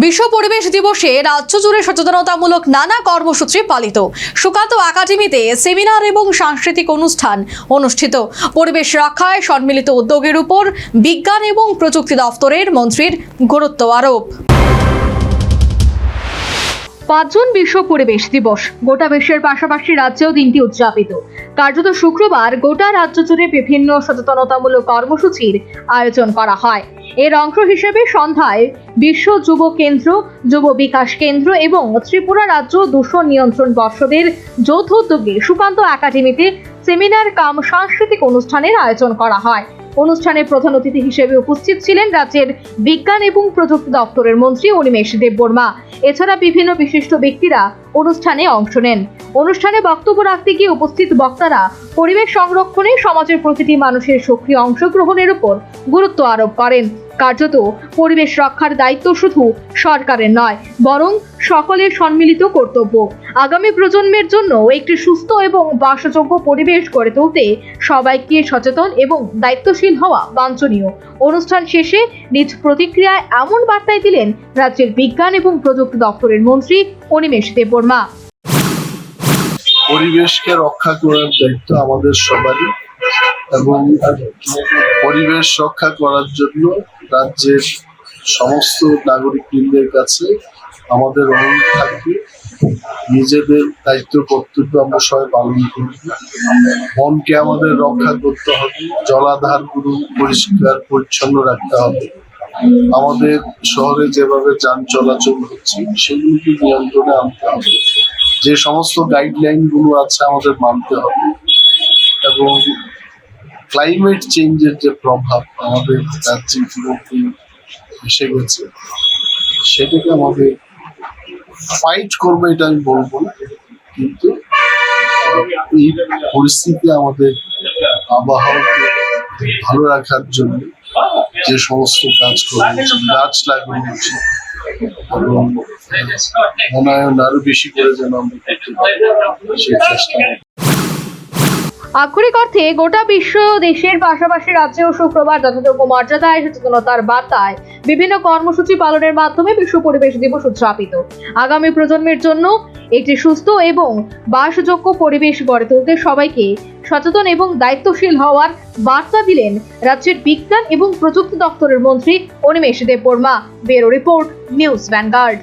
বিশ্ব পরিবেশ দিবসে রাজ্য জুড়ে সচেতনতামূলক নানা কর্মসূচি পালিত। সুকান্ত একাডেমিতে সেমিনার এবং সাংস্কৃতিক অনুষ্ঠান অনুষ্ঠিত। পরিবেশ রক্ষায় সম্মিলিত উদ্যোগের উপর বিজ্ঞান এবং প্রযুক্তি দপ্তরের মন্ত্রীর গুরুত্ব আরোপ। 5 জুন বিশ্ব পরিবেশ দিবস। গোটা বিশ্বের পাশাপাশি রাজ্যেও দিনটি উদযাপিত। কার্যত শুক্রবার গোটা রাজ্য জুড়ে বিভিন্ন সচেতনতামূলক কর্মসূচির আয়োজন করা হয়। এর অংশ হিসেবে সন্ধ্যায় বিশ্ব যুব কেন্দ্র, যুব বিকাশ কেন্দ্র এবং ত্রিপুরা রাজ্য দূষণ নিয়ন্ত্রণ পর্ষদের যৌথ উদ্যোগে সুকান্ত একাডেমিতে সেমিনার কাম সাংস্কৃতিক অনুষ্ঠানের আয়োজন করা হয়। অনুষ্ঠানে প্রধান অতিথি হিসেবে উপস্থিত ছিলেন রাজ্যের বিজ্ঞান এবং প্রযুক্তি দপ্তরের মন্ত্রী অনিমেষ দেববর্মা। এছাড়া বিভিন্ন বিশিষ্ট ব্যক্তিরা অনুষ্ঠানে অংশ নেন। অনুষ্ঠানে বক্তব্য রাখতে গিয়ে উপস্থিত বক্তারা পরিবেশ সংরক্ষণে সমাজের প্রতিটি মানুষের সক্রিয় অংশগ্রহণের উপর গুরুত্ব আরোপ করেন। কার্যত পরিবেশ রক্ষার দায়িত্ব শুধু সরকারের নয়, বরং সকলের সম্মিলিত কর্তব্য। আগামী প্রজন্মের জন্য একটি সুস্থ এবং বাসযোগ্য পরিবেশ গড়ে তুলতে সবাইকে সচেতন এবং দায়িত্বশীল হওয়া বাঞ্ছনীয়। অনুষ্ঠান শেষে নিজ প্রতিক্রিয়ায় এমন বার্তাই দিলেন রাজ্যের বিজ্ঞান এবং প্রযুক্তি দপ্তরের মন্ত্রী অনিমেষ দেববর্মা। পরিবেশকে রক্ষা করার দায়িত্ব আমাদের সবারই এবং পরিবেশ রক্ষা করার জন্য রাজ্যের সমস্ত নাগরিকবৃন্দের কাছে আমাদের অনুরোধ থাকবে, নিজেদের দায়িত্ব কর্তব্য আমরা সবাই পালন করব। বনকে আমাদের রক্ষা করতে হবে, জলাধারগুলো পরিষ্কার পরিচ্ছন্ন রাখতে হবে। আমাদের শহরে যেভাবে যান চলাচল হচ্ছে সেগুলোকে নিয়ন্ত্রণে আনতে হবে। যে সমস্ত গাইডলাইন গুলো আছে আমাদের মানতে হবে এবং ক্লাইমেট চেঞ্জের যে প্রভাব আমাদের রাজ্যে ইতিমধ্যে এসে গেছে সেটাকে আমাদের ফাইট করবো, এটা আমি বলবো না, কিন্তু এই পরিস্থিতি আমাদের আবহাওয়াকে ভালো রাখার জন্য যে সমস্ত কাজ করা উচিত, গাছ লাগানো উচিত এবং বনায়ন আরো বেশি করে যেন আমরা করতে পারি সেই চেষ্টা। আক্ষরিক অর্থে গোটা বিশ্ব দেশের পাশাপাশি রাজ্যেও শুক্রবার যথাযোগ্য মর্যাদায় সচেতনতার বার্তায় বিভিন্ন কর্মসূচি পালনের মাধ্যমে বিশ্ব পরিবেশ দিবস উদযাপিত। আগামী প্রজন্মের জন্য একটি সুস্থ এবং বাসযোগ্য পরিবেশ গড়ে তুলতে সবাইকে সচেতন এবং দায়িত্বশীল হওয়ার বার্তা দিলেন রাজ্যের বিজ্ঞান এবং প্রযুক্তি দপ্তরের মন্ত্রী Animesh Debbarma. Bureau report, news vanguard.